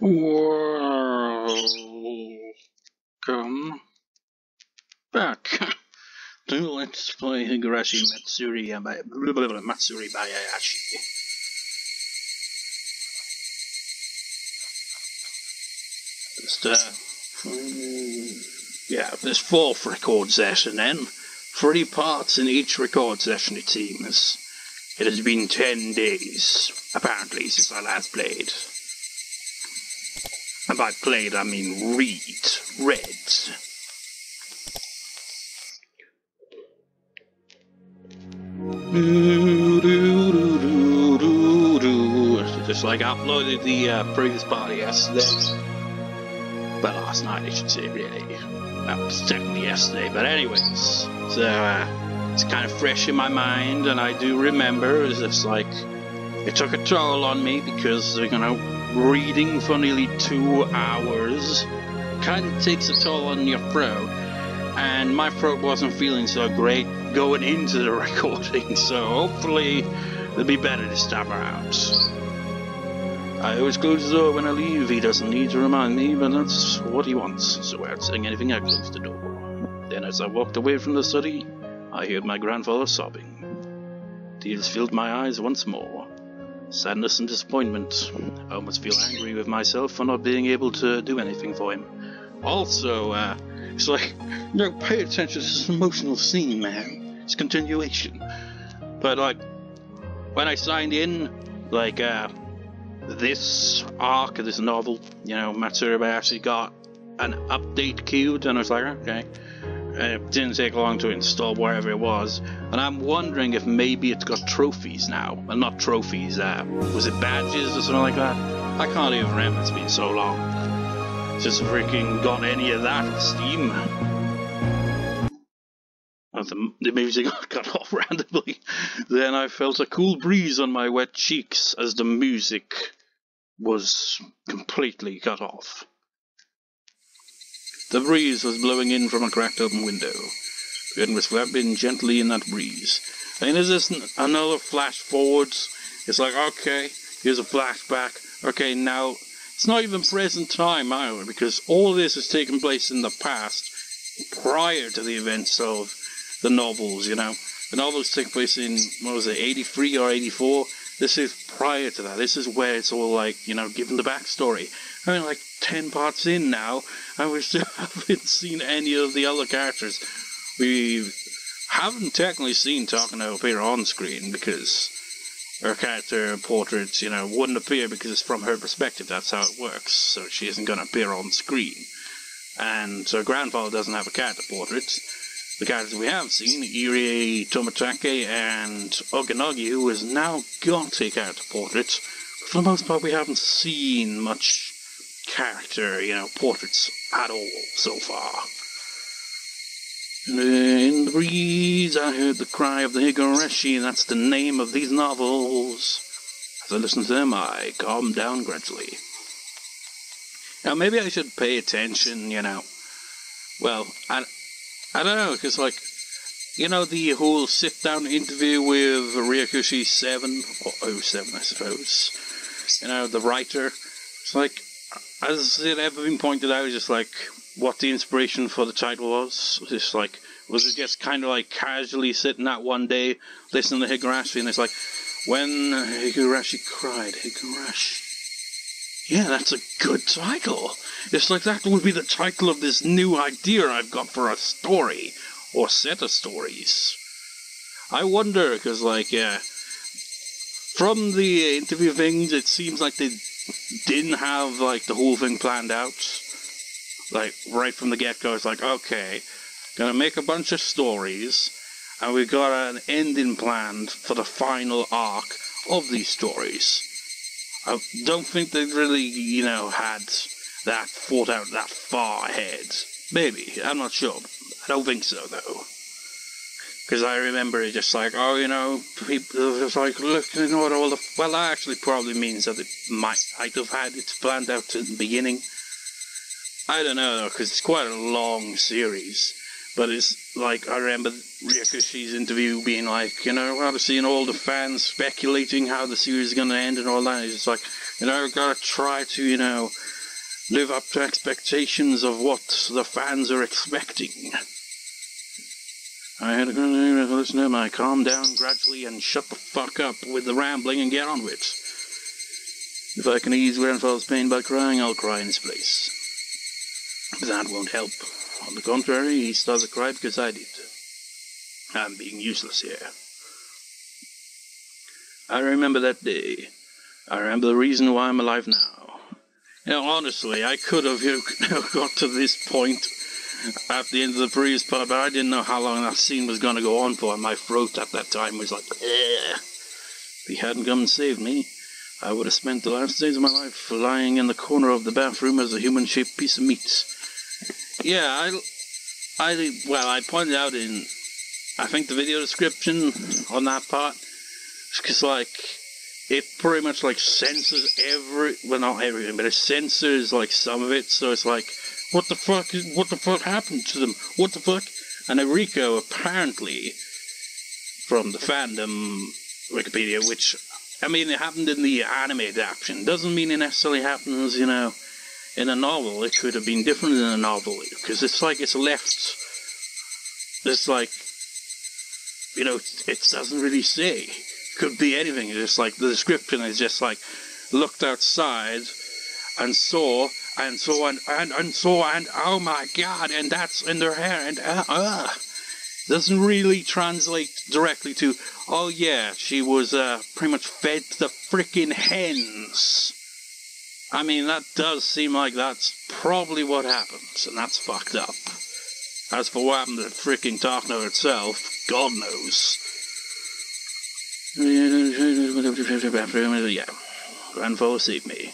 Welcome back to Let's Play Higurashi Matsuribayashi. This fourth record session then. 3 parts in each record session, it seems. It has been 10 days, apparently, since I last played. And by played, I mean read. Just like I uploaded the previous party yesterday. Well, last night I should say, really. That was technically yesterday, but anyways. So, it's kind of fresh in my mind, and I do remember, it's just like, it took a toll on me because, reading for nearly 2 hours kind of takes a toll on your throat. And my throat wasn't feeling so great going into the recording, so hopefully it'll be better this time around. I always close the door when I leave. He doesn't need to remind me, but that's what he wants. So without saying anything, I closed the door. Then as I walked away from the study, I heard my grandfather sobbing. Tears filled my eyes once more. Sadness and disappointment. I almost feel angry with myself for not being able to do anything for him. Also, it's like, pay attention to this emotional scene, man. It's continuation. But, when I signed in, this arc of this novel, Matsuribayashi got an update queued, and I was like, okay. It didn't take long to install wherever it was, and I'm wondering if maybe it's got trophies now. Well, not trophies, was it badges or something like that? I can't even remember, it's been so long. Just freaking got any of that on Steam. The music got off randomly. Then I felt a cool breeze on my wet cheeks as the music was completely cut off. The breeze was blowing in from a cracked open window. It was flapping gently in that breeze. And is this another flash forwards? It's like, okay, here's a flashback. Okay, now, it's not even present time either, because all this has taken place in the past, prior to the events of the novels, The novels take place in, 83 or 84? This is prior to that. This is where it's all given the backstory. 10 parts in now, and we still haven't seen any of the other characters. We haven't technically seen Takano appear on screen, because her character portrait, wouldn't appear because it's from her perspective. That's how it works. So she isn't going to appear on screen. And her grandfather doesn't have a character portrait. The characters we have seen, Irie, Tomitake, and Oganagi, who has now got a character portrait. For the most part, we haven't seen much character, portraits at all so far. In the breeze, I heard the cry of the Higurashi, and that's the name of these novels. As I listened to them, I calmed down gradually. Now, maybe I should pay attention, Well, I don't know, because, the whole sit-down interview with Higurashi 7, or 07, I suppose. The writer. It's like, has it ever been pointed out, just what the inspiration for the title was? Was it just kind of casually sitting that one day, listening to Higurashi, and it's like, when Higurashi cried, Higurashi. Yeah, that's a good title. It's like that would be the title of this new idea I've got for a story, or set of stories. I wonder, because, from the interview things, it seems like they didn't have, the whole thing planned out. Right from the get-go, it's like, okay, gonna make a bunch of stories, and we've got an ending planned for the final arc of these stories. I don't think they really, had that thought out that far ahead. Maybe, I'm not sure. I don't think so, though. Because I remember it just people just looking at all the... Well, that actually probably means that it might have had it planned out in the beginning. I don't know, though, because it's quite a long series. But it's I remember Ryokushi's interview being I've seen all the fans speculating how the series is going to end and all that. It's just gotta try to, live up to expectations of what the fans are expecting. I had to listen to him. I calmed down gradually and shut the fuck up with the rambling and get on with it. If I can ease grandfather's pain by crying, I'll cry in his place. But that won't help. On the contrary, he starts to cry because I did. I'm being useless here. I remember that day. I remember the reason why I'm alive now. You know, honestly, I could have got to this point at the end of the previous part, but I didn't know how long that scene was going to go on for, and my throat at that time was like, ugh. If he hadn't come and saved me, I would have spent the last days of my life lying in the corner of the bathroom as a human-shaped piece of meat. Yeah, I pointed out in, I think, the video description on that part, because, like, it pretty much, like, censors well, not everything, but it censors, like, some of it, so it's like, what the fuck happened to them? What the fuck? And Enrico, apparently, from the fandom Wikipedia, which, I mean, it happened in the anime adaptation, doesn't mean it necessarily happens, you know, in a novel. It could have been different in a novel, because it's like, it's left, it's like, you know, it doesn't really say. Could be anything. It's just like the description is just like looked outside and saw and oh my god, and that's in their hair and doesn't really translate directly to, oh yeah, she was pretty much fed to the freaking hens. I mean, that does seem like that's probably what happens, and that's fucked up. As for what happened to freaking Takano itself, God knows. Yeah, grandfather saved me.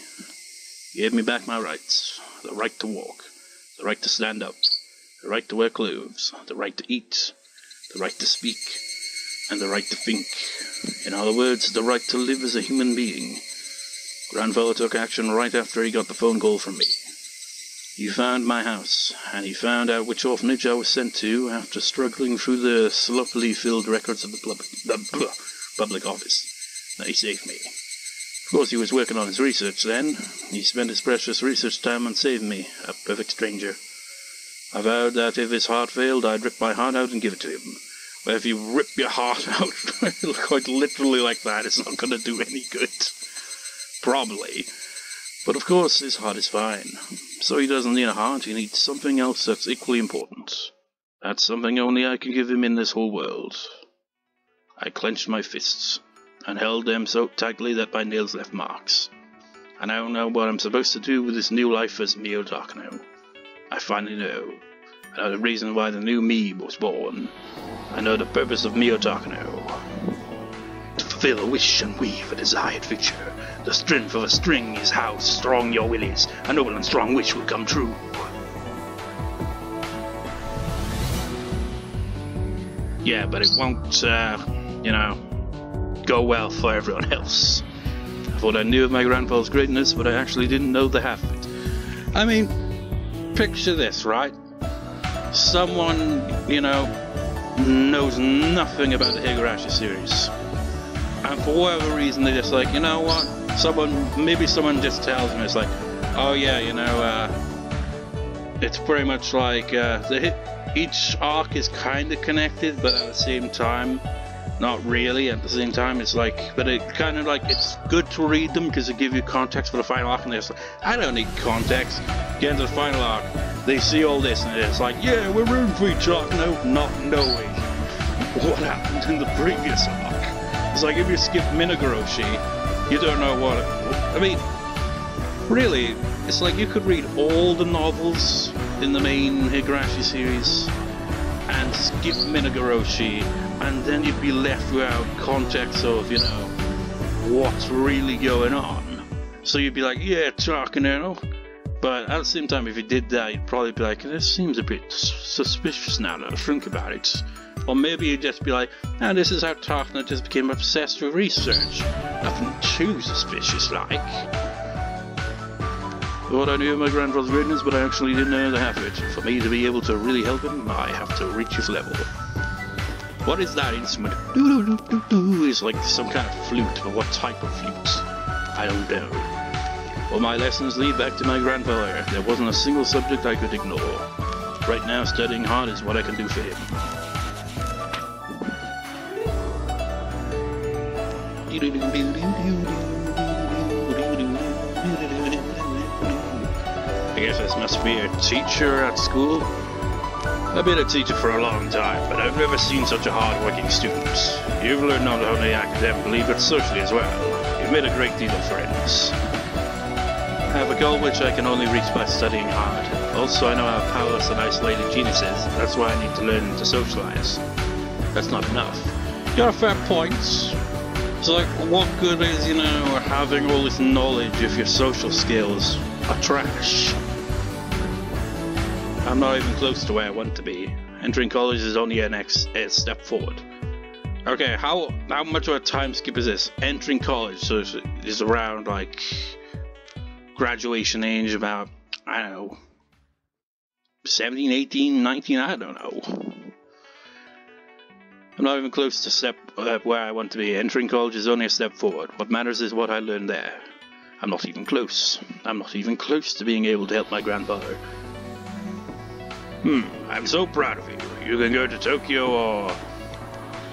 He gave me back my rights. The right to walk, the right to stand up, the right to wear clothes, the right to eat, the right to speak, and the right to think. In other words, the right to live as a human being. Grandfather took action right after he got the phone call from me. He found my house, and he found out which orphanage I was sent to after struggling through the sloppily filled records of the public office. He saved me. Of course, he was working on his research then. He spent his precious research time on saving me, a perfect stranger. I vowed that if his heart failed, I'd rip my heart out and give it to him. Well, if you rip your heart out, quite literally like that, it's not going to do any good. Probably. But of course, his heart is fine. So he doesn't need a heart, he needs something else that's equally important. That's something only I can give him in this whole world. I clenched my fists, and held them so tightly that my nails left marks. And I don't know what I'm supposed to do with this new life as Miyo Takano. I finally know. I know the reason why the new me was born. I know the purpose of Miyo Takano. To fulfill a wish and weave a desired future. The strength of a string is how strong your will is. A noble and strong wish will come true. Yeah, but it won't, go well for everyone else. I thought I knew of my grandfather's greatness, but I actually didn't know the half of it. I mean, picture this, right? Someone, knows nothing about the Higurashi series. And for whatever reason, they're just like, you know what? Maybe someone just tells me, it's like, oh yeah, it's pretty much like, each arc is kind of connected, but at the same time, not really. At the same time, it's like, but it kind of like, it's good to read them because they give you context for the final arc, and they're like, I don't need context. Get into the final arc, they see all this, and it's like, yeah, we're rooting for each arc, not knowing what happened in the previous arc. It's like if you skip Higurashi, you don't know what. I mean, really, it's like you could read all the novels in the main Higurashi series and skip Higurashi, and then you'd be left without context of, what's really going on. So you'd be like, yeah, Takano. But at the same time, if you did that, you'd probably be like, this seems a bit suspicious now that I think about it. Or maybe you'd just be like, this is how Takano just became obsessed with research. Nothing too suspicious like. Thought I knew my grandfather's greatness, but I actually didn't know the half of it. For me to be able to really help him, I have to reach his level. What is that instrument? It's like some kind of flute, but what type of flute? I don't know. All my lessons lead back to my grandfather. There wasn't a single subject I could ignore. Right now, studying hard is what I can do for him. I guess I must be a teacher at school. I've been a teacher for a long time, but I've never seen such a hard-working student. You've learned not only academically, but socially as well. You've made a great deal of friends. I have a goal which I can only reach by studying hard. Also, I know how powerless and isolated genius is. That's why I need to learn to socialize. That's not enough. You got a fair point. It's like, what good is, having all this knowledge if your social skills are trash? I'm not even close to where I want to be. Entering college is only a next step forward. Okay, how much of a time skip is this? Entering college, so it's around like graduation age, about, I don't know, 17, 18, 19, I don't know. I'm not even close to step where I want to be. Entering college is only a step forward. What matters is what I learned there. I'm not even close. I'm not even close to being able to help my grandfather. I'm so proud of you. You can go to Tokyo or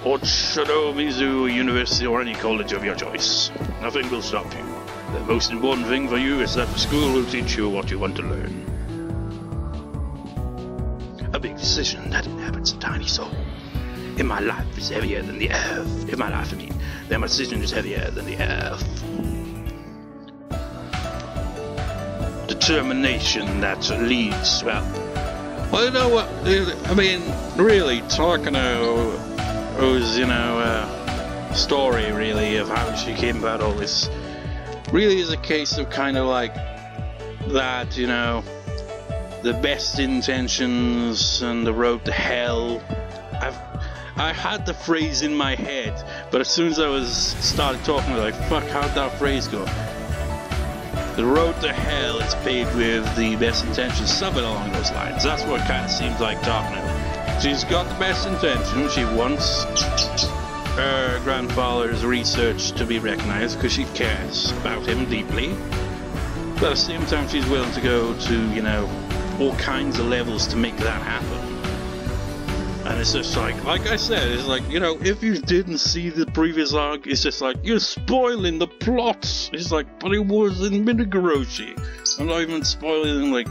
Oyashiro-sama University or any college of your choice. Nothing will stop you. The most important thing for you is that the school will teach you what you want to learn. A big decision that inhabits a tiny soul. In my life is heavier than the earth. In my life, then my decision is heavier than the earth. Determination that leads, well, you know what, really, Takano's, story, really, of how she came about all this, really is a case of kind of like that, the best intentions and the road to hell. I had the phrase in my head, but as soon as I started talking, I was like, fuck, how'd that phrase go? The road to hell is paved with the best intentions, something along those lines. That's what it kind of seems like Takano. She's got the best intentions. She wants her grandfather's research to be recognized because she cares about him deeply. But at the same time, she's willing to go to, all kinds of levels to make that happen. And it's just like I said, it's like, if you didn't see the previous arc, it's just like, you're spoiling the plot. It's like, but it was in Higurashi. I'm not even spoiling, like,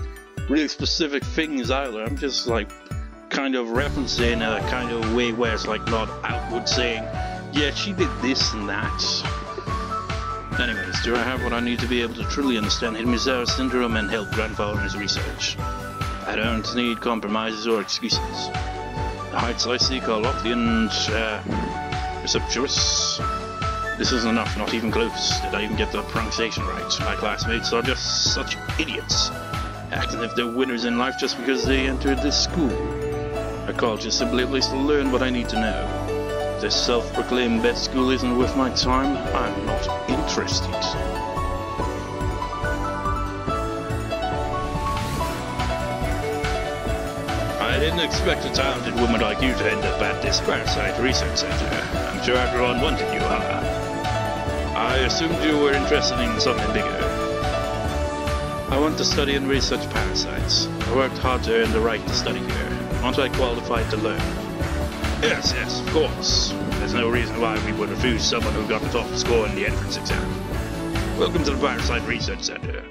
really specific things either. I'm just, like, kind of referencing a kind of way where it's, like, not outward saying, yeah, she did this and that. Anyways, do I have what I need to be able to truly understand Hinamizawa syndrome and help grandfather in his research? I don't need compromises or excuses. The heights I seek are lofty and presumptuous. This isn't enough, not even close. Did I even get the pronunciation right? My classmates are just such idiots, acting as if they're winners in life just because they entered this school. A college is simply a place to learn what I need to know. If this self-proclaimed best school isn't worth my time, I'm not interested. I didn't expect a talented woman like you to end up at this parasite research center. I'm sure everyone wanted you, huh? I assumed you were interested in something bigger. I want to study and research parasites. I worked hard to earn the right to study here. Aren't I qualified to learn? Yes, of course. There's no reason why we would refuse someone who got the top score in the entrance exam. Welcome to the Parasite Research Center.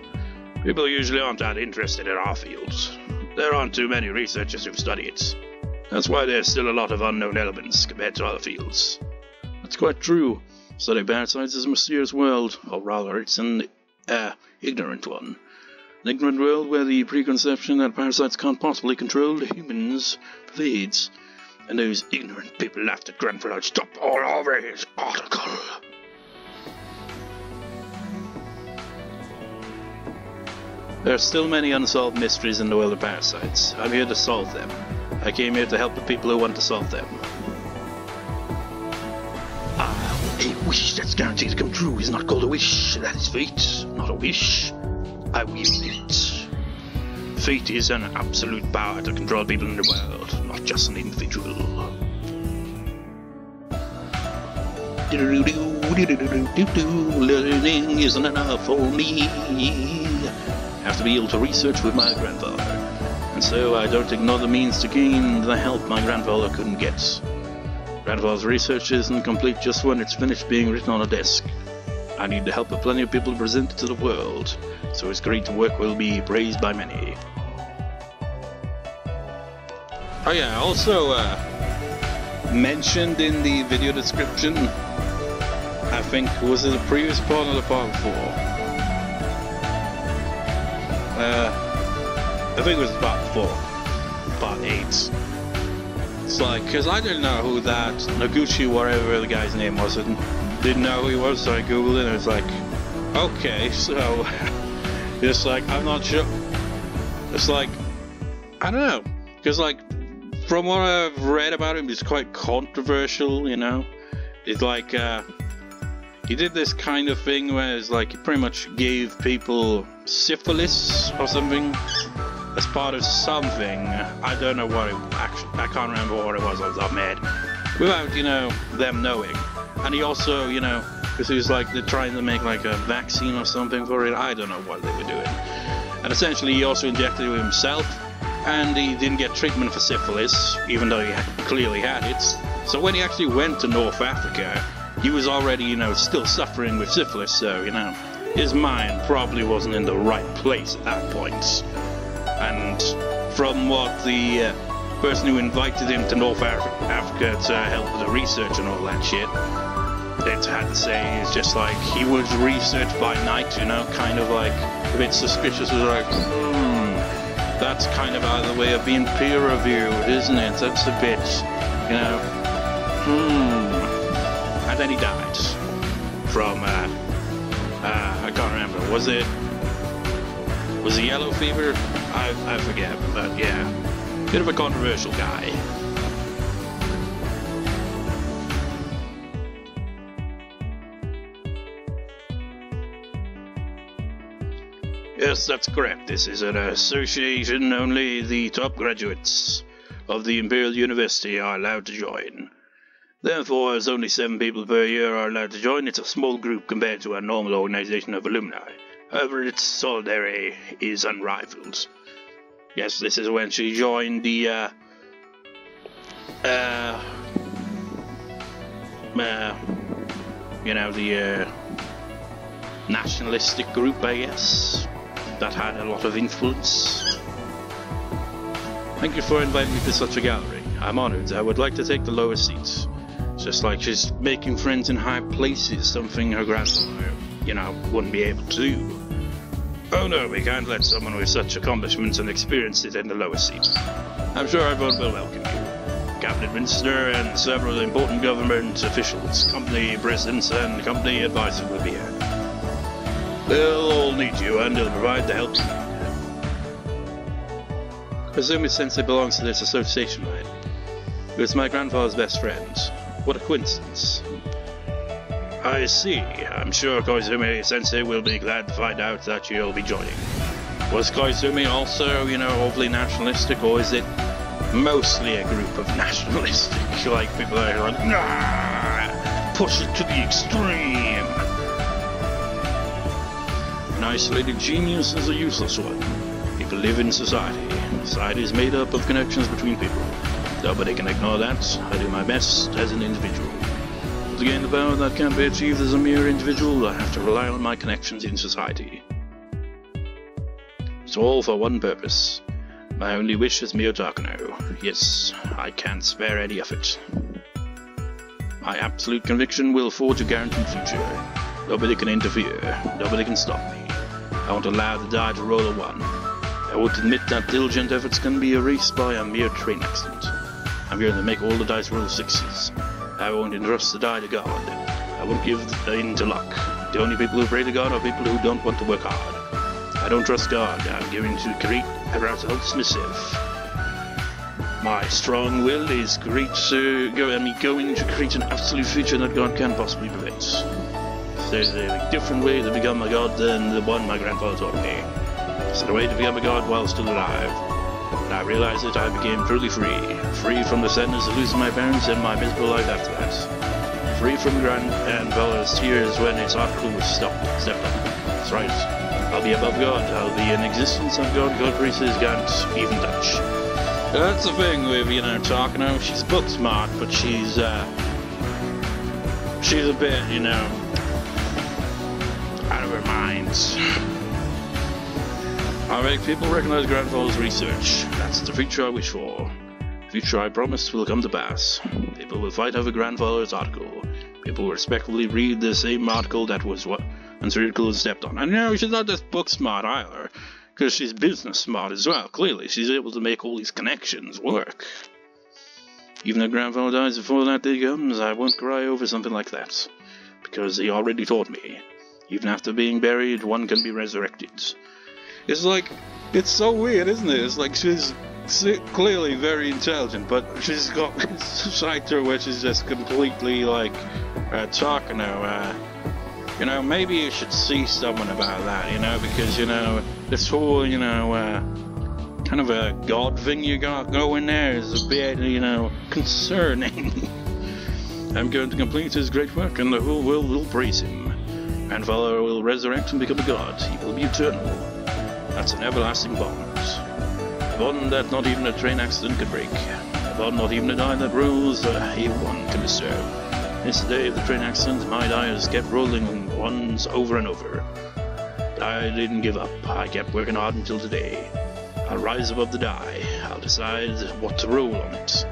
People usually aren't that interested in our fields. There aren't too many researchers who study it. That's why there's still a lot of unknown elements compared to other fields. That's quite true. Studying parasites is a mysterious world, or rather, it's an ignorant one. An ignorant world where the preconception that parasites can't possibly control humans pervades. And those ignorant people laughed at grandfather stop all over his article. There are still many unsolved mysteries in the world of parasites. I'm here to solve them. I came here to help the people who want to solve them. A wish that's guaranteed to come true is not called a wish. That is fate, not a wish. I wield it. Fate is an absolute power to control people in the world, not just an individual. Learning isn't enough for me. I have to be able to research with my grandfather. And so I don't ignore the means to gain the help my grandfather couldn't get. Grandfather's research isn't complete just when it's finished being written on a desk. I need the help of plenty of people to present it to the world, so his great work will be praised by many. Oh yeah, also mentioned in the video description, I think, was it the previous part or the part before? I think it was part 4, part 8. It's like, because I didn't know who that Noguchi, whatever the guy's name was, and didn't know who he was, so I googled it and it was like, okay, so, it's like, I'm not sure, it's like, I don't know, because like, from what I've read about him, it's quite controversial, you know, it's like, he did this kind of thing where it's like, he pretty much gave people syphilis or something, as part of something. I don't know what it actually, I can't remember what it was off the top of my head, without, you know, them knowing. And he also, you know, because he was like, they're trying to make like a vaccine or something for it, I don't know what they were doing. And essentially he also injected it himself, and he didn't get treatment for syphilis, even though he clearly had it. So when he actually went to North Africa, he was already, you know, still suffering with syphilis, so, you know, his mind probably wasn't in the right place at that point. And from what the person who invited him to North Africa to help with the research and all that shit, it had to say, it's just like, he was researched by night, you know, kind of like, a bit suspicious, was like, that's kind of out of the way of being peer reviewed, isn't it? That's a bit, you know, And then he died from, I can't remember, was it yellow fever? I forget, but yeah, bit of a controversial guy. Yes, that's correct. This is an association. Only the top graduates of the Imperial University are allowed to join. Therefore, as only 7 people per year are allowed to join, it's a small group compared to a normal organization of alumni. However, its solidarity is unrivaled. Yes, this is when she joined the, you know, the, nationalistic group, I guess, that had a lot of influence. Thank you for inviting me to such a gallery. I'm honored. I would like to take the lowest seats. Just like she's making friends in high places, something her grandfather, you know, wouldn't be able to do. Oh no, we can't let someone with such accomplishments and experience sit in the lowest seat. I'm sure everyone will welcome you. Cabinet Minister and several important government officials, company presidents and company advisors will be here. They'll all need you and they'll provide the help you need. Presumably Sensei belongs to this association, right? It's my grandfather's best friend. What a coincidence. I see. I'm sure Koizumi Sensei will be glad to find out that you'll be joining. Was Koizumi also, you know, overly nationalistic, or is it mostly a group of nationalistic, like people that are like, nah, push it to the extreme? An isolated genius is a useless one. People live in society. Society is made up of connections between people. Nobody can ignore that. I do my best as an individual. To gain the power that can't be achieved as a mere individual, I have to rely on my connections in society. It's all for one purpose. My only wish is Miyo Takano. Yes, I can't spare any of it. My absolute conviction will forge a guaranteed future. Nobody can interfere. Nobody can stop me. I won't allow the die to roll a 1. I won't admit that diligent efforts can be erased by a mere train accident. I'm going to make all the dice roll 6s. I won't entrust the die to God. I won't give in to luck. The only people who pray to God are people who don't want to work hard. I don't trust God. I'm going to create a result submissive. My strong will is going to create an absolute future that God can't possibly prevent. There's a different way to become a god than the one my grandfather taught me. It's the way to become a god while still alive. When I realized it, I became truly free. Free from the sadness of losing my parents and my miserable life after that. free from grandfather's tears when its article was stepped on. That's right. I'll be above God. I'll be in existence of God. God pieces can't even touch. That's the thing with, Takano. She's book smart, but she's a bit, out of her mind. Alright, people recognize grandfather's research. That's the future I wish for. Future I promise will come to pass. People will fight over grandfather's article. People will respectfully read the same article that was what Matsuribayashi stepped on. And she's not just book smart either, because she's business smart as well. Clearly, she's able to make all these connections work. Even if grandfather dies before that day comes, I won't cry over something like that, because he already taught me. Even after being buried, one can be resurrected. It's like, it's so weird, isn't it? It's like she's clearly very intelligent, but she's got this side to her where she's just completely like, Takano, maybe you should see someone about that, because, this whole, kind of a god thing you got going there is a bit, concerning. I'm going to complete his great work, and the whole world will praise him. Grandfather will resurrect and become a god. He will be eternal. That's an everlasting bond. A bond that not even a train accident could break. A bond not even a die that rolls a one can disturb. This day of the train accident, my dies kept rolling once over and over. I didn't give up. I kept working hard until today. I'll rise above the die. I'll decide what to roll on it.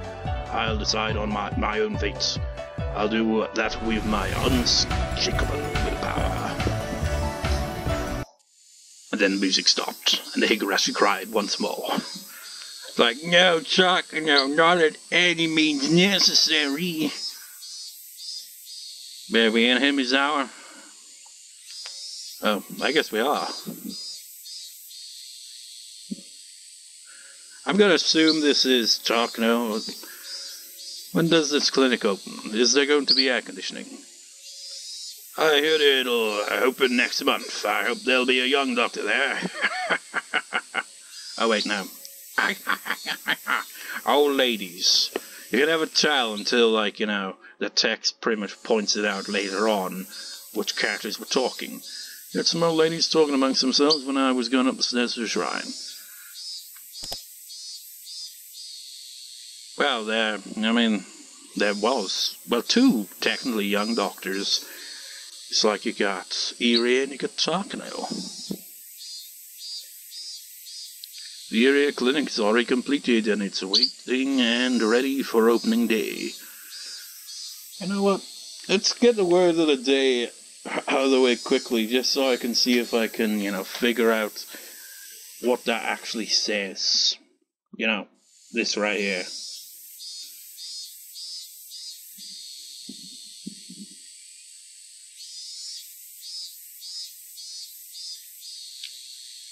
I'll decide on my own fate. I'll do that with my unshakable willpower. And then the music stopped, and the Higurashi cried once more. Like, no, Chuck, no, not at any means necessary. Are we in Hinamizawa? Oh, I guess we are. I'm gonna assume this is Takano. When does this clinic open? Is there going to be air conditioning? I heard it'll open next month. I hope there'll be a young doctor there. Oh wait, no. Old ladies. You can never tell until, the text pretty much points it out later on which characters were talking. You had some old ladies talking amongst themselves when I was going up the stairs to the shrine. Well, there was, two technically young doctors. It's like you got Irie and you got Takano. The Irie clinic is already completed and it's waiting and ready for opening day. You know what? Let's get the word of the day out of the way quickly, just so I can see if I can, figure out what that actually says. This right here.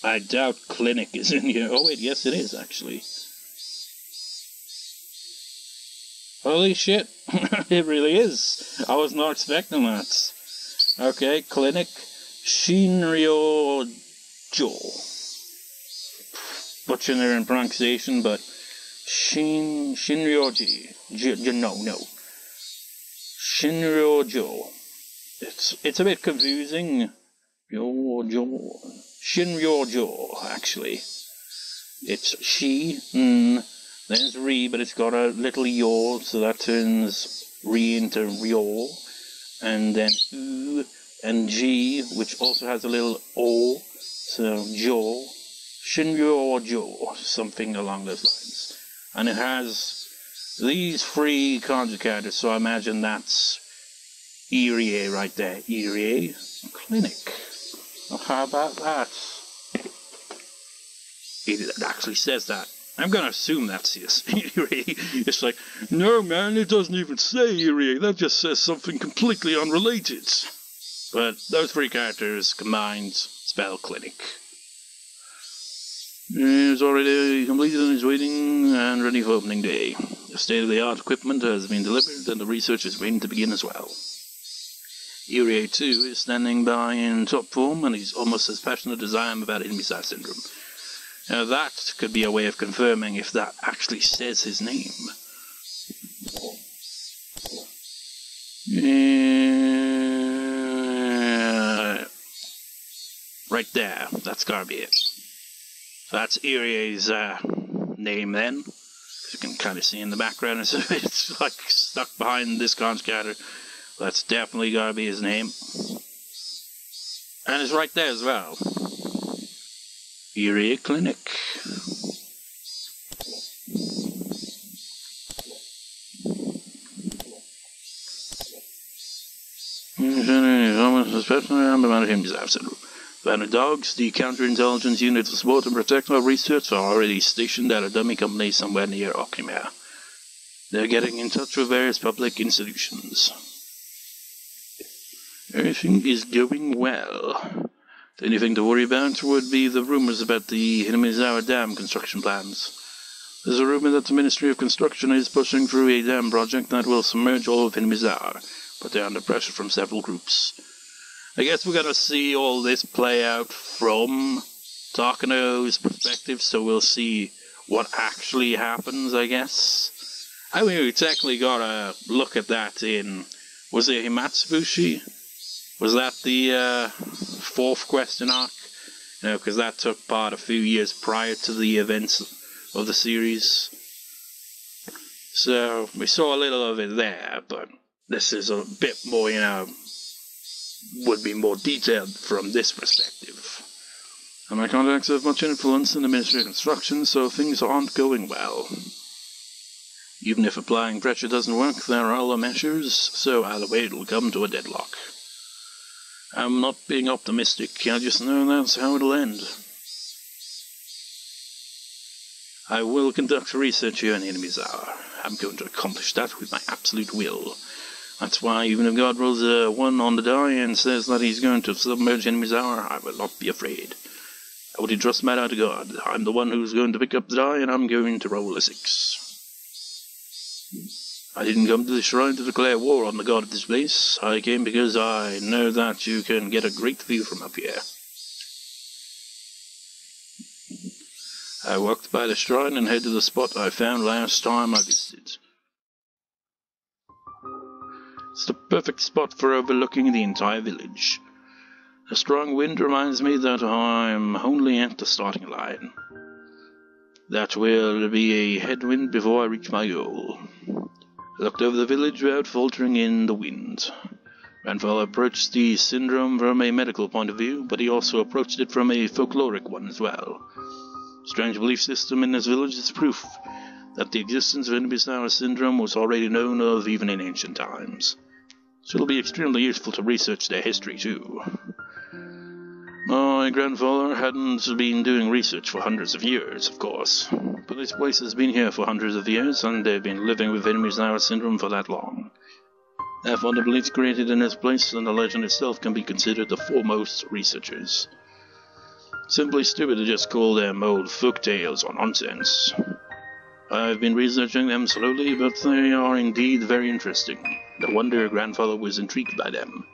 I doubt clinic is in here. Oh wait, yes it is actually. Holy shit, it really is. I was not expecting that. Okay, clinic, Shinryo-jo. Butchering their pronunciation, but Shinryo-ji. No. Shinryo-jo. It's a bit confusing. Shinryo-jo, actually. It's she, then it's re, but it's got a little yo, so that turns re into ryo. And then u and g, which also has a little o, so jo. Shinryo-jo, something along those lines. And it has these three kanji characters, so I imagine that's Irie right there. Irie Clinic. Well, how about that? It actually says that. I'm gonna assume that's Irie. It's like, no man, it doesn't even say Irie. That just says something completely unrelated. But those three characters combined spell clinic. It's already completed and is waiting and ready for opening day. The state-of-the-art equipment has been delivered and the research is waiting to begin as well. Irie, too, is standing by in top form and he's almost as passionate as I am about Hinamizawa syndrome. Now that could be a way of confirming if that actually says his name. Right there, that's gotta be it. So that's Irie's name then. You can kind of see in the background, it's like stuck behind this con scatter. That's definitely gotta be his name. And it's right there as well. Irie Clinic. Banner Dogs, the counterintelligence unit to support and protect our research, are already stationed at a dummy company somewhere near Okimia. They're getting in touch with various public institutions. Everything is going well. The only thing to worry about would be the rumors about the Hinamizawa Dam construction plans. There's a rumor that the Ministry of Construction is pushing through a dam project that will submerge all of Hinamizawa, but they're under pressure from several groups. I guess we're gonna see all this play out from Takano's perspective, so we'll see what actually happens, I guess. I mean, we technically gotta look at that in... Was it Himatsubushi? Was that the fourth question arc? You know, because that took part a few years prior to the events of the series. So, we saw a little of it there, but this is a bit more, you know, would be more detailed from this perspective. And my contacts have much influence in the Ministry of Construction, so things aren't going well. Even if applying pressure doesn't work, there are other measures, so either way it'll come to a deadlock. I'm not being optimistic, I just know that's how it'll end. I will conduct research here in Hinamizawa. I'm going to accomplish that with my absolute will. That's why even if God rolls a 1 on the die and says that he's going to submerge Hinamizawa, I will not be afraid. I would entrust my die to God. I'm the one who's going to pick up the die, and I'm going to roll a 6. I didn't come to the shrine to declare war on the god of this place. I came because I know that you can get a great view from up here. I walked by the shrine and headed to the spot I found last time I visited. It's the perfect spot for overlooking the entire village. A strong wind reminds me that I'm only at the starting line. That will be a headwind before I reach my goal. I looked over the village without faltering in the wind. Grandfather approached the syndrome from a medical point of view, but he also approached it from a folkloric one as well. Strange belief system in this village is proof that the existence of Hinamizawa syndrome was already known of even in ancient times. So it'll be extremely useful to research their history too. My grandfather hadn't been doing research for hundreds of years, of course, but this place has been here for hundreds of years, and they've been living with Hinamizawa syndrome for that long. Therefore, the beliefs created in this place and the legend itself can be considered the foremost researchers. Simply stupid to just call them old folk tales or nonsense. I've been researching them slowly, but they are indeed very interesting. No wonder grandfather was intrigued by them.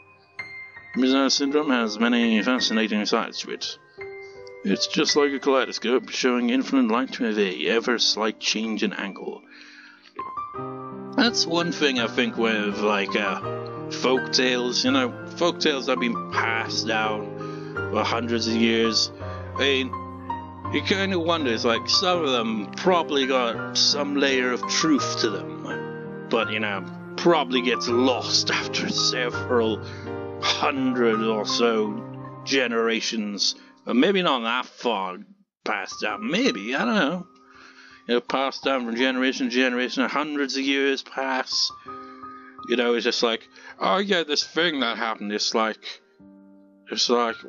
Hinamizawa syndrome has many fascinating sides to it. It's just like a kaleidoscope, showing infinite light with a ever-slight change in angle. That's one thing I think with, like, folk tales, you know, folk tales that have been passed down for hundreds of years. I mean, you kind of wonder, it's like, some of them probably got some layer of truth to them, but, you know, probably gets lost after several hundred or so generations, or maybe not that far passed down, maybe, I don't know. You know, passed down from generation to generation, hundreds of years pass. You know, it's just like, oh yeah, this thing that happened, it's like,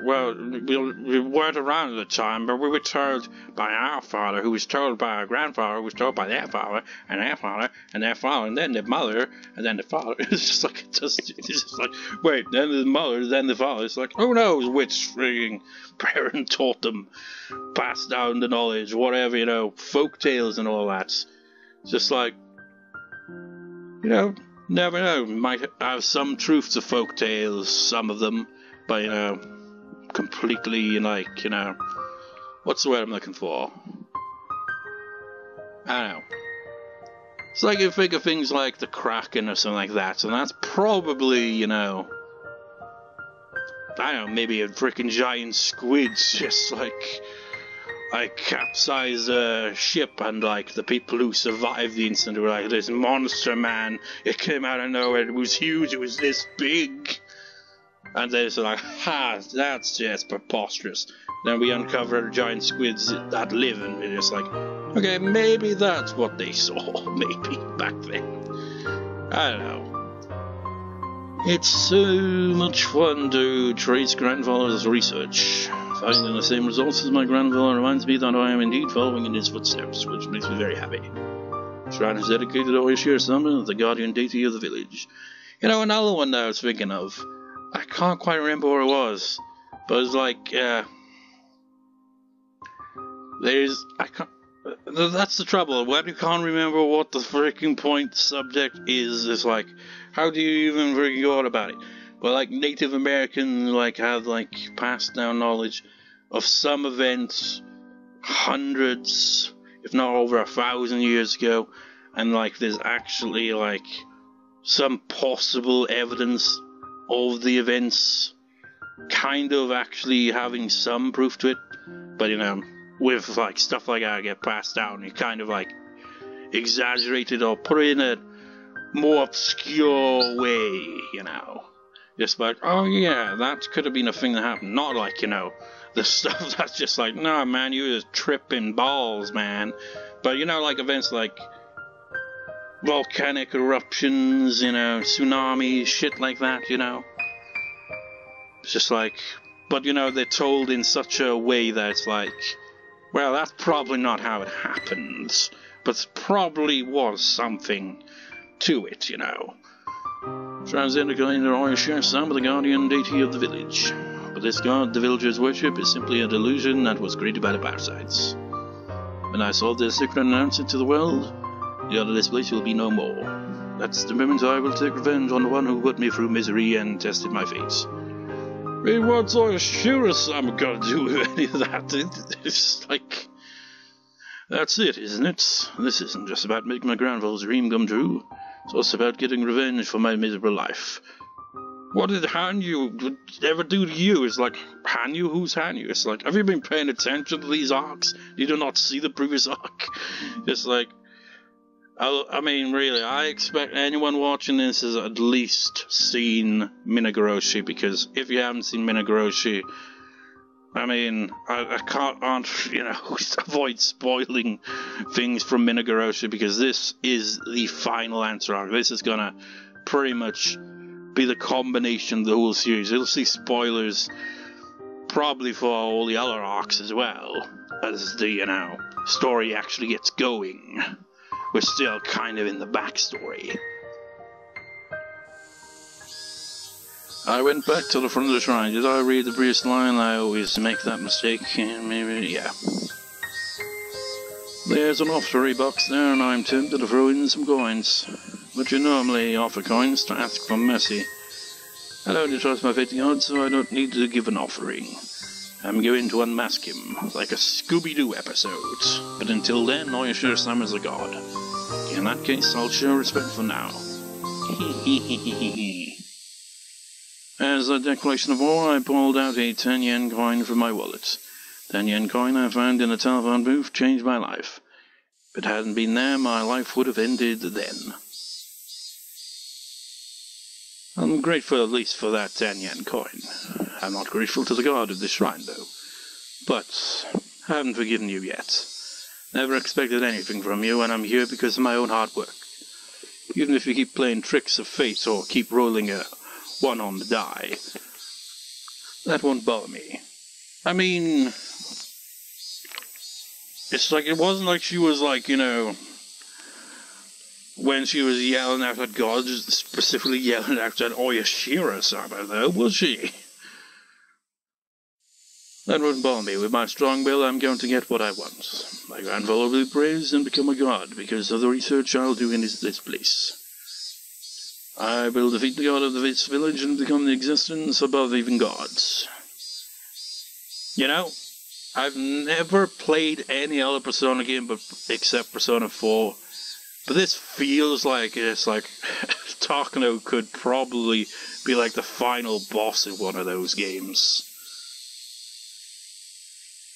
well, we weren't around at the time, but we were told by our father, who was told by our grandfather, who was told by their father, and their father, and their father, and then their mother, and then the father. It's just like, it's just like, wait, then the mother, then the father. It's like, who knows which freaking parent taught them, passed down the knowledge, whatever, you know, folk tales and all that. It's just like, you know, never know. Might have some truth to folk tales, some of them. But, you know, completely, like, you know, what's the word I'm looking for? I don't know. It's like you think of things like the Kraken or something like that, and that's probably, you know, I don't know, maybe a freaking giant squid just like capsized a ship, and like the people who survived the incident were like, this monster, man, it came out of nowhere, it was huge, it was this big, and they're like, ha, that's just preposterous. Then we uncover giant squids that live, and we're just like, okay, maybe that's what they saw, maybe, back then. I don't know. It's so much fun to trace grandfather's research. Finding the same results as my grandfather reminds me that I am indeed following in his footsteps, which makes me very happy. Shrine is dedicated to Oyashiro-sama, the guardian deity of the village. You know, another one that I was thinking of, I can't quite remember what it was, but it's like, that's the trouble, when you can't remember what the freaking point subject is, it's like, how do you even freaking go on about it? But like Native Americans like have like passed down knowledge of some events hundreds, if not over 1,000 years ago, and like there's actually like some possible evidence of the events kind of actually having some proof to it, but you know, with like stuff like that get passed down, you kind of like exaggerate it or put it in a more obscure way, you know. Just like, oh yeah, that could have been a thing that happened. Not like, you know, the stuff that's just like, no man, you was tripping balls, man. But you know, like events like volcanic eruptions, you know, tsunamis, shit like that, you know. It's just like, but you know, they're told in such a way that it's like, well, that's probably not how it happens, but it probably was something to it, you know. Transcendental Oyashiro-sama, the guardian deity of the village. But this god the villagers worship is simply a delusion that was created by the parasites. When I solve this secret and announce it to the world, the god of this place will be no more. That's the moment I will take revenge on the one who put me through misery and tested my fate. Hey, what's Oyashiro-sama got to do with any of that? It's like, that's it, isn't it? This isn't just about making my grandfather's dream come true. It's also about getting revenge for my miserable life. What did Hanyuu ever do to you? It's like, Hanyuu? Who's Hanyuu? It's like, have you been paying attention to these arcs? You do not see the previous arc? It's like, I mean, really, I expect anyone watching this has at least seen Higurashi, because if you haven't seen Higurashi, I mean, I can't, you know, avoid spoiling things from Higurashi, because this is the final answer arc. This is gonna pretty much be the combination of the whole series. You'll see spoilers probably for all the other arcs as well, as the, you know, story actually gets going. We're still kind of in the backstory. I went back to the front of the shrine. Did I read the previous line? I always make that mistake. Maybe, yeah. There's an offertory box there, and I'm tempted to throw in some coins. But you normally offer coins to ask for mercy. I don't trust my faith god, so I don't need to give an offering. I'm going to unmask him, like a Scooby-Doo episode. But until then, Oyashiro-sama is a god. In that case, I'll show respect for now. As a declaration of war, I pulled out a 10 yen coin from my wallet. 10 yen coin I found in a telephone booth changed my life. If it hadn't been there, my life would have ended then. I'm grateful at least for that 10 yen coin. I'm not grateful to the god of this shrine, though. But I haven't forgiven you yet. Never expected anything from you, and I'm here because of my own hard work. Even if you keep playing tricks of fate or keep rolling a 1 on the die, that won't bother me. I mean, it's like, it wasn't like she was like, you know, when she was yelling out at God, specifically yelling out at Oyashiro-sama, though, was she? That wouldn't bother me. With my strong will, I'm going to get what I want. My grandfather will be praised and become a god because of the research I'll do in this place. I will defeat the god of this village and become the existence above even gods. You know, I've never played any other Persona game except Persona 4, But this feels like it's like Takano could probably be like the final boss in one of those games.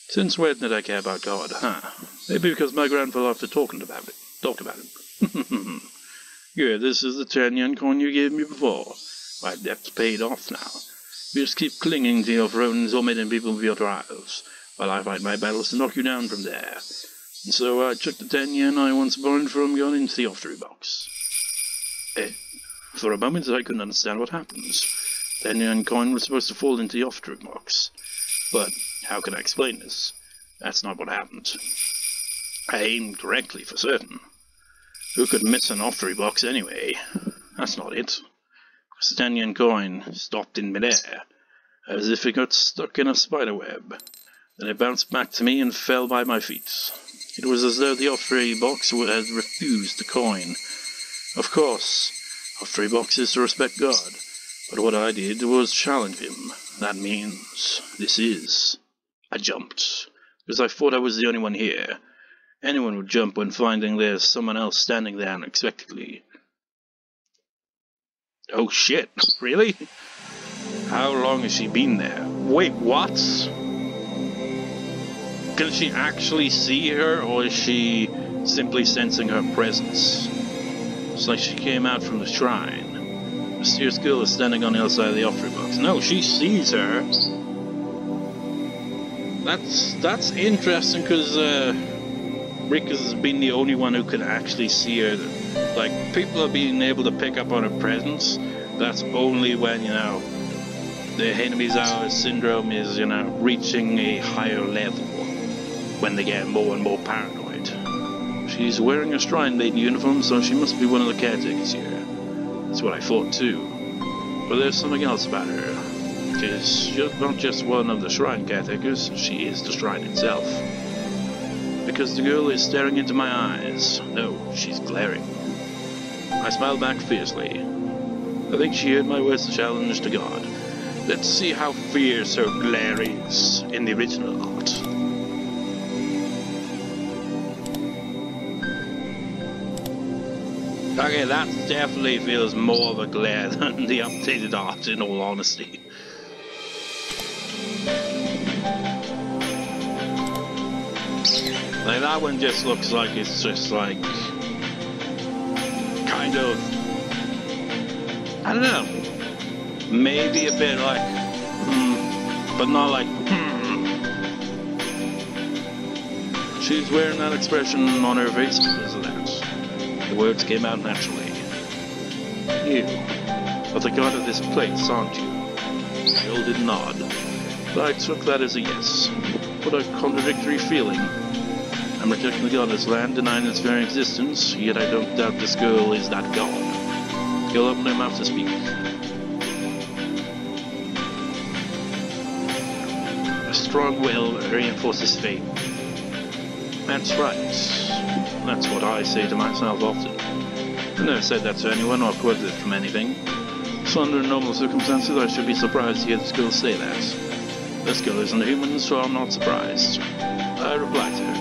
Since when did I care about God, huh? Maybe because my grandfather often talked about it. Good, this is the 10-yen coin you gave me before. My debt's paid off now. You just keep clinging to your thrones or meeting people with your trials, while I fight my battles to knock you down from there. And so I took the 10 yen I once borrowed from you into the off-tree box. For a moment I couldn't understand what happens. 10-yen coin was supposed to fall into the off-tree box. But how can I explain this? That's not what happened. I aimed correctly for certain. Who could miss an off-tree box anyway? That's not it. The 10-yen coin stopped in midair, as if it got stuck in a spiderweb. Then it bounced back to me and fell by my feet. It was as though the off-tree box had refused the coin. Of course, off-tree boxes respect God, but what I did was challenge him. That means this is. I jumped, because I thought I was the only one here. Anyone would jump when finding there's someone else standing there unexpectedly. Oh shit, really? How long has she been there? Wait, what? Can she actually see her, or is she simply sensing her presence? It's like she came out from the shrine. The mysterious girl is standing on the other side of the off-tree box. No, she sees her. That's interesting, because Rick has been the only one who can actually see her. Like, people are being able to pick up on her presence. That's only when, the Hinamizawa syndrome is, reaching a higher level. When they get more and more paranoid. She's wearing a shrine maiden uniform, so she must be one of the caretakers here. That's what I thought too. But there's something else about her. She's not just one of the shrine caretakers, she is the shrine itself. Because the girl is staring into my eyes. No, she's glaring. I smiled back fiercely. I think she heard my words of challenge to God. Let's see how fierce her glare is in the original art. Okay, that definitely feels more of a glare than the updated art, in all honesty. Like, that one just looks like it's just like... kind of... I don't know. Maybe a bit like... but not like... She's wearing that expression on her face because of that. The words came out naturally. You are the god of this place, aren't you? Bill did nod, but I took that as a yes. What a contradictory feeling. I'm rejecting the god of this land, denying its very existence, yet I don't doubt this girl is that god. She'll open her mouth to speak. A strong will reinforces faith. That's right. That's what I say to myself often. I've never said that to anyone or quoted it from anything. So under normal circumstances I should be surprised to hear this girl say that. This girl isn't a human, so I'm not surprised. I replied to her.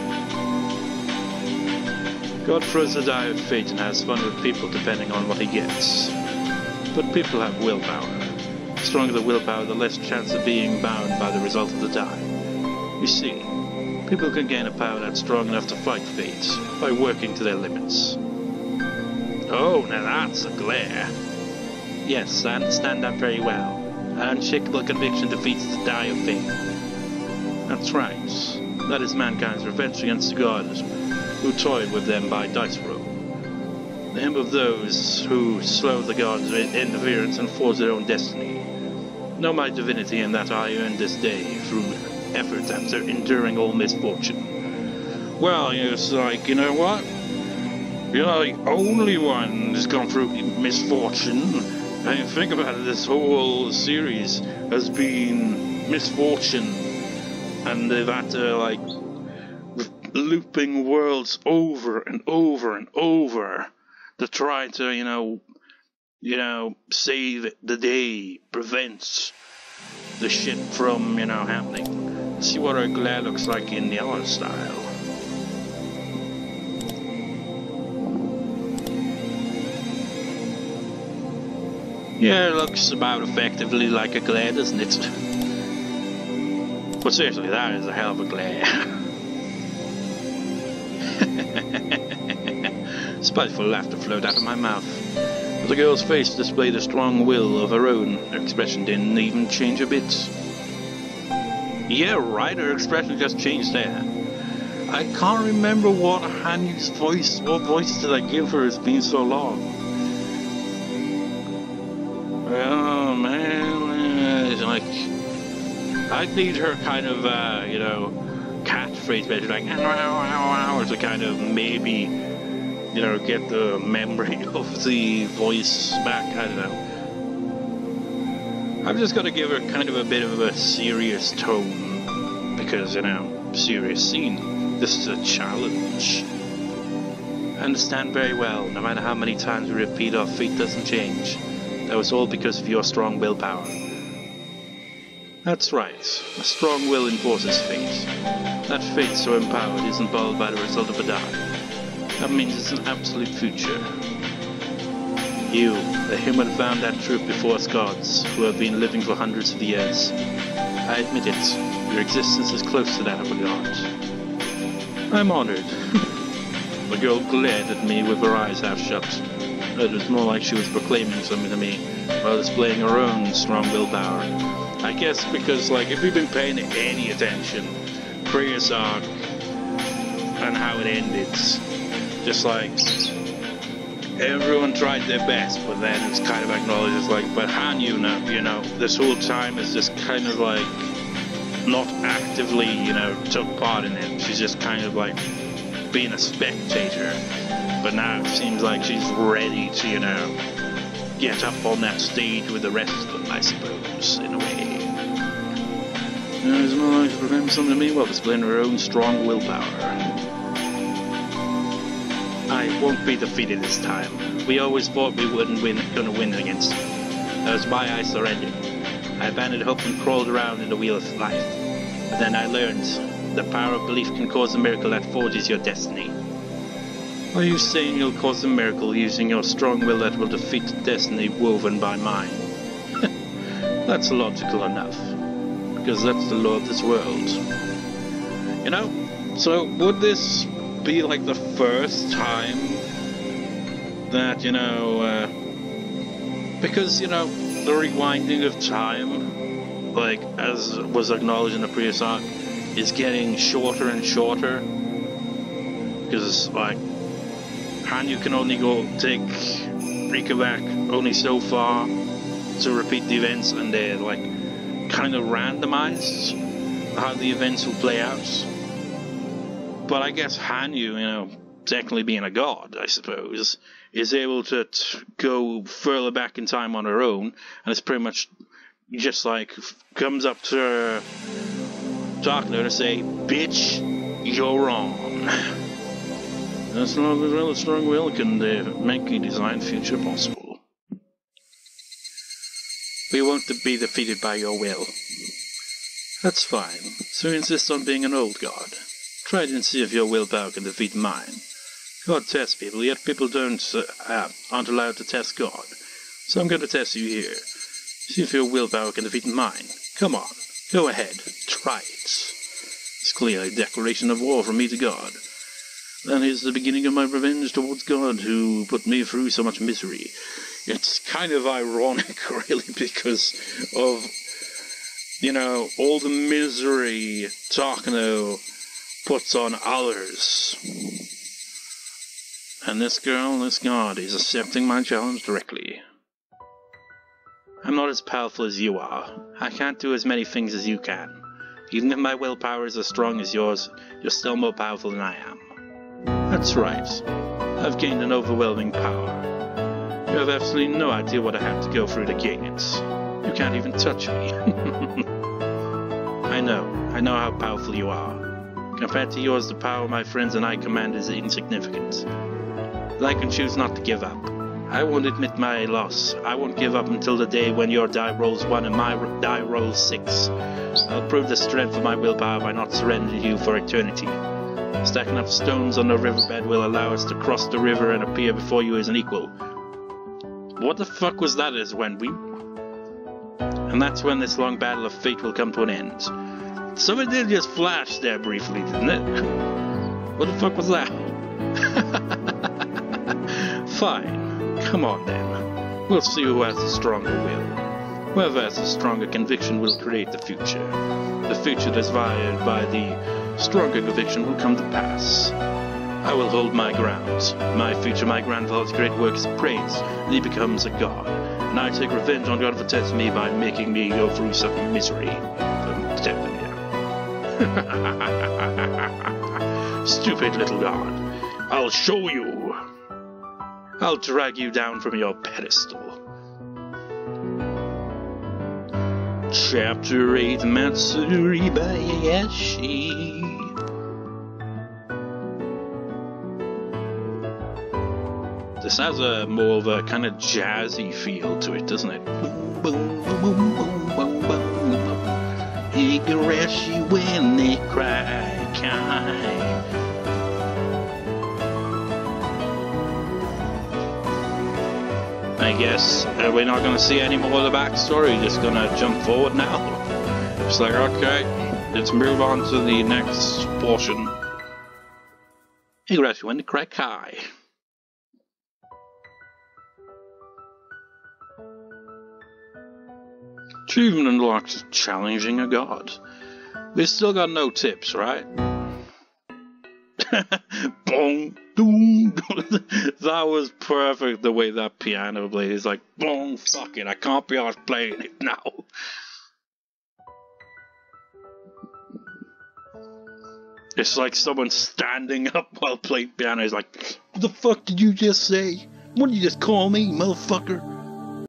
God throws the die of fate and has fun with people depending on what he gets. But people have willpower. The stronger the willpower, the less chance of being bound by the result of the die. You see, people can gain a power that's strong enough to fight fate by working to their limits. Oh, now that's a glare. Yes, I understand that very well. An unshakable conviction defeats the die of fate. That's right. That is mankind's revenge against the gods who toyed with them by dice roll. The hymn of those who slow the gods' interference and forge their own destiny. Know my divinity in that I earned this day through efforts after enduring all misfortune. Well, it's like, you know what? You're not the only one who's gone through misfortune. I mean, think about it, this whole series has been misfortune. And they've had to, like, looping worlds over and over and over to try to, save the day, prevent the shit from, happening. See what our glare looks like in the other style. Yeah, it looks about effectively like a glare, doesn't it? But seriously, that is a hell of a glare. Spiteful laughter flowed out of my mouth. But the girl's face displayed a strong will of her own. Her expression didn't even change a bit. Yeah, right, her expression just changed there. I can't remember what Hanyuu's voice, what voice did I give her? It's been so long. Oh man, it's like I need her kind of you know, catchphrase better, like to kind of maybe, you know, get the memory of the voice back. I don't know. I've just got to give her kind of a bit of a serious tone because, you know, serious scene. This is a challenge. I understand very well. No matter how many times we repeat, our fate doesn't change. That was all because of your strong willpower. That's right. A strong will enforces fate. That fate so empowered isn't bothered by the result of a die. That means it's an absolute future. You, the human, found that truth before us gods, who have been living for hundreds of years. I admit it. Your existence is close to that of a god. I'm honored. The girl glared at me with her eyes half shut. It was more like she was proclaiming something to me, while displaying her own strong willpower. I guess because, like, if you've been paying any attention, Prius arc and how it ended, just like, everyone tried their best, but then it's kind of acknowledged as like, but Hanyuu, you know, this whole time is just kind of like, not actively, you know, took part in it. She's just kind of like being a spectator. But now it seems like she's ready to, you know, get up on that stage with the rest of them, I suppose, in a way. It's more like to proclaim something to me while displaying her own strong willpower. I won't be defeated this time. We always thought we wouldn't gonna win against you. That was why I surrendered. I abandoned hope and crawled around in the wheel of life. But then I learned the power of belief can cause a miracle that forges your destiny. Are you saying you'll cause a miracle using your strong will that will defeat the destiny woven by mine? That's logical enough. Because that's the law of this world. You know, so would this be like the first time that, you know, because, you know, the rewinding of time, like, as was acknowledged in the previous arc, is getting shorter and shorter. Because, like, Hanyuu can only take Rika back only so far to repeat the events, and they're, like, kind of randomized how the events will play out. But I guess Hanyuu, you know, technically being a god, I suppose, is able to go further back in time on her own, and it's pretty much just like comes up to Takano to say, "Bitch, you're wrong." As long as a strong will can make a designed future possible. We won't be defeated by your will. That's fine. So you insist on being an old god. Try it and see if your willpower can defeat mine. God tests people, yet people aren't allowed to test God. So I'm going to test you here. See if your willpower can defeat mine. Come on, go ahead, try it. It's clearly a declaration of war from me to God. That is the beginning of my revenge towards God, who put me through so much misery. It's kind of ironic, really, because of, you know, all the misery Takano puts on others. And this girl, this god, is accepting my challenge directly. I'm not as powerful as you are. I can't do as many things as you can. Even if my willpower is as strong as yours, you're still more powerful than I am. That's right. I've gained an overwhelming power. You have absolutely no idea what I have to go through to gain it. You can't even touch me. I know how powerful you are. Compared to yours, the power my friends and I command is insignificant. But I can choose not to give up. I won't admit my loss. I won't give up until the day when your die rolls 1 and my die rolls 6. I'll prove the strength of my willpower by not surrendering to you for eternity. Stacking up stones on the riverbed will allow us to cross the river and appear before you as an equal. What the fuck was that is when we... And that's when this long battle of fate will come to an end. So it did just flash there briefly, didn't it? What the fuck was that? Fine. Come on then. We'll see who has the stronger will. Whoever has the stronger conviction will create the future. The future desired by the stronger conviction will come to pass. I will hold my ground. My future, my grandfather's great work is praised, and he becomes a god. And I take revenge on God for testing me by making me go through such misery. Stupid little god. I'll show you. I'll drag you down from your pedestal. Chapter 8, Matsuribayashi. This has a more of a kind of jazzy feel to it, doesn't it? Boom, boom, boom, boom, boom, boom, boom. Higurashi when they cry, I guess we're not going to see any more of the backstory, just going to jump forward now. It's like, okay, let's move on to the next portion. Higurashi when they cry. Achievement unlocked, challenging a god. We still got no tips, right? Boom, boom. That was perfect, the way that piano played. It's like, boom, fuck it, I can't be arsed playing it now. It's like someone standing up while playing piano. It's like, what the fuck did you just say? What did you just call me, motherfucker?